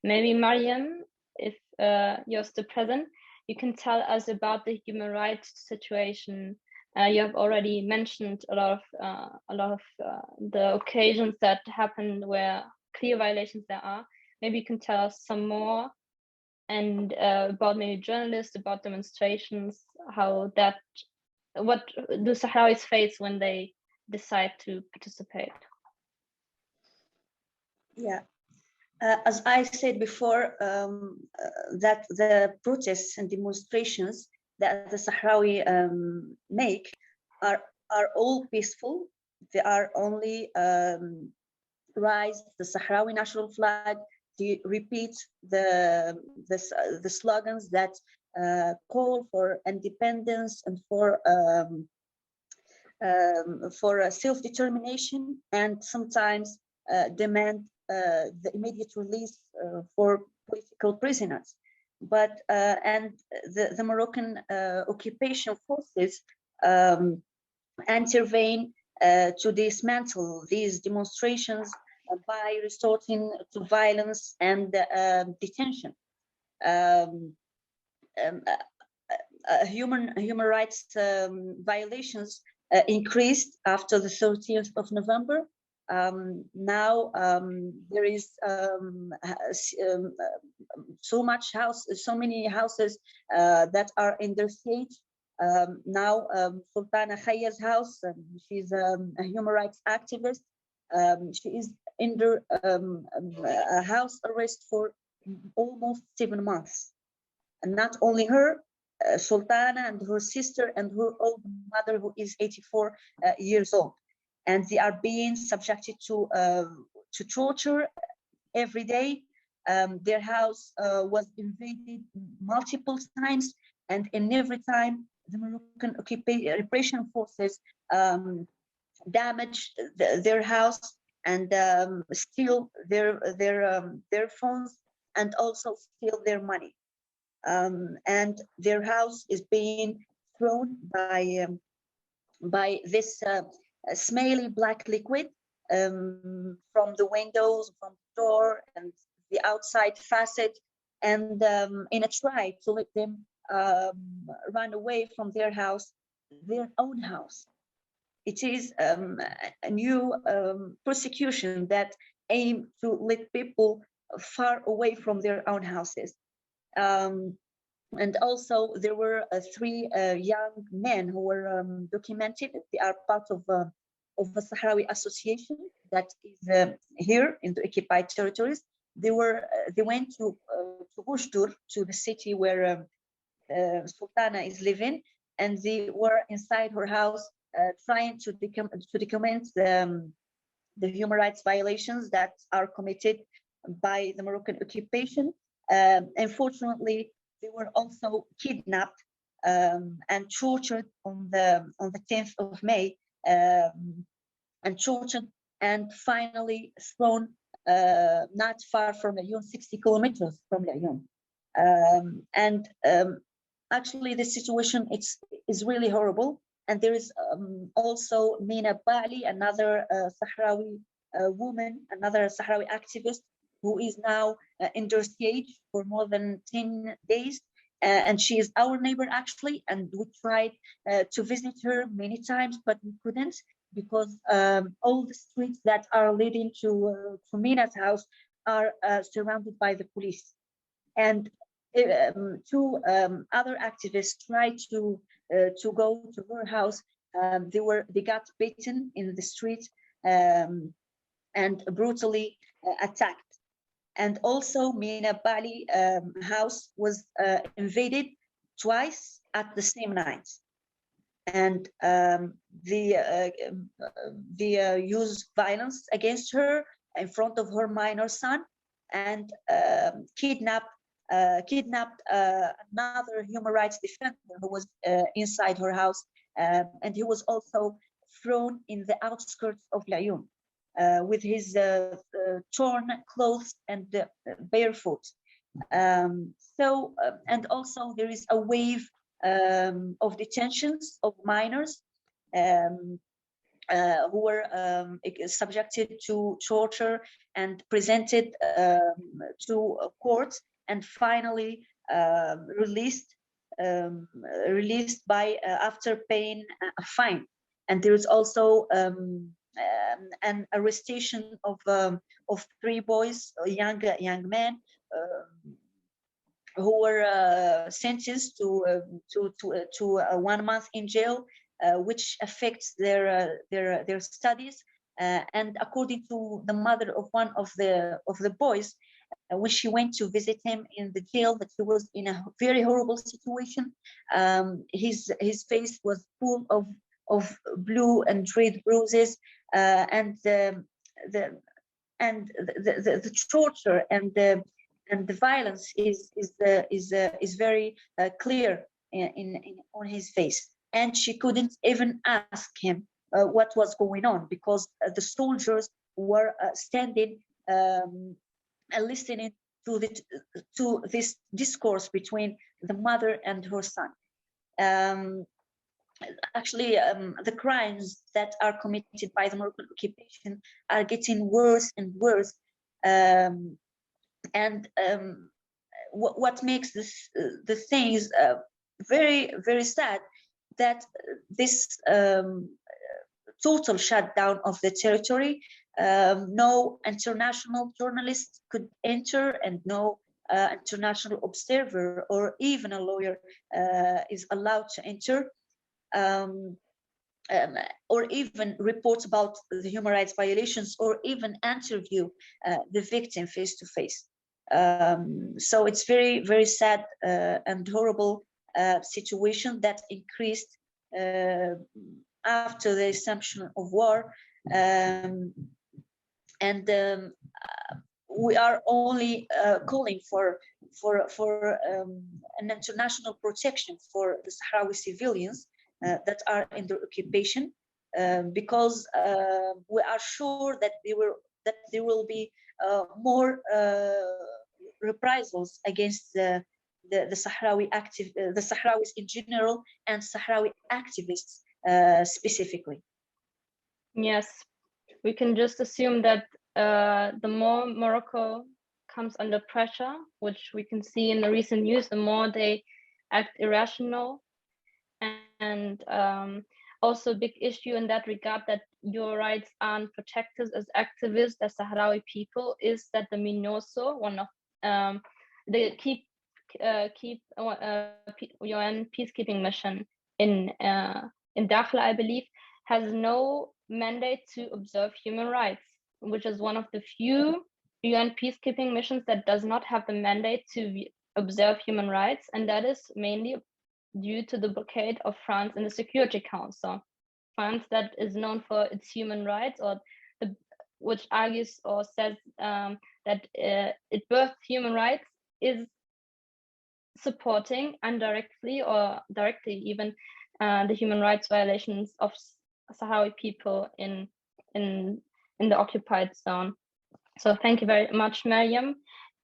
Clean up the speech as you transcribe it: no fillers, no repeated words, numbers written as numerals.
Maybe Maryem, if you're still present, you can tell us about the human rights situation. You have already mentioned a lot of the occasions that happened where clear violations there are. Maybe you can tell us some more, and about maybe journalists, about demonstrations, what do Sahrawis face when they decide to participate? Yeah. As I said before, that the protests and demonstrations that the Sahrawi make are all peaceful. They are only raise the Sahrawi national flag, to repeat the slogans that call for independence and for self-determination, and sometimes demand the immediate release for political prisoners. But and the Moroccan occupation forces intervene to dismantle these demonstrations by resorting to violence and detention. Human rights violations increased after the 30th of November. Now there is so many houses that are in their siege. Now Sultana Khaya's house, she's a human rights activist. She is under a house arrest for almost 7 months. And not only her, Sultana and her sister and her old mother, who is 84 years old. And they are being subjected to torture every day. Their house was invaded multiple times, and in every time the Moroccan repression forces damaged their house and steal their phones and also steal their money. And their house is being thrown by this smelly black liquid from the windows, from the door, and the outside facade, and in a try to let them run away from their house, their own house. It is a new persecution that aim to let people far away from their own houses. And also there were 3 young men who were documented. They are part of a Sahrawi association that is here in the occupied territories. They went to Bushdur, to the city where Sultana is living, and they were inside her house trying to document the human rights violations that are committed by the Moroccan occupation. Unfortunately, they were also kidnapped and tortured on the 10th of May, and tortured and finally thrown not far from Laayoune, 60 kilometers from Laayoune. And actually, the situation is really horrible. And there is also Maryem Bouhella, another Sahrawi woman, another Sahrawi activist, who is now in their siege for more than 10 days. And she is our neighbor, actually, and we tried to visit her many times, but we couldn't, because all the streets that are leading to Mina's house are surrounded by the police. And 2 other activists tried to go to her house. They got beaten in the street and brutally attacked. And also Maryem Bouhella house was invaded twice at the same night. And they used violence against her in front of her minor son, and kidnapped another human rights defender who was inside her house, and he was also thrown in the outskirts of Laayoune with his torn clothes and barefoot. And also there is a wave of detentions of minors. who were subjected to torture and presented to courts, and finally released by after paying a fine. And there is also an arrestation of 3 boys, young men, who were sentenced to 1 month in jail, which affects their studies. And according to the mother of one of the boys, when she went to visit him in the jail, that he was in a very horrible situation. His face was full of blue and red bruises, and the torture and the violence is very clear on his face. And she couldn't even ask him what was going on, because the soldiers were standing and listening to this discourse between the mother and her son. Actually, the crimes that are committed by the Moroccan occupation are getting worse and worse. What makes the things very, very sad, that this total shutdown of the territory, no international journalist could enter, and no international observer or even a lawyer is allowed to enter, or even report about the human rights violations, or even interview the victim face to face. So it's very, very sad and horrible situation that increased after the assumption of war. We are only calling for an international protection for the Sahrawi civilians that are in the occupation, because we are sure that there will be more reprisals against the Sahrawis in general, and Sahrawi activists specifically. Yes, we can just assume that the more Morocco comes under pressure, which we can see in the recent news, the more they act irrational. And also a big issue in that regard, that your rights aren't protected as activists, as Sahrawi people, is that the MINURSO, one of the UN peacekeeping mission in Dakhla, I believe, has no mandate to observe human rights, which is one of the few UN peacekeeping missions that does not have the mandate to observe human rights, and that is mainly due to the blockade of France in the Security Council. France, that is known for its human rights, or which argues or says that it birthed human rights, is supporting indirectly or directly even the human rights violations of Sahrawi people in the occupied zone. So thank you very much, Maryem.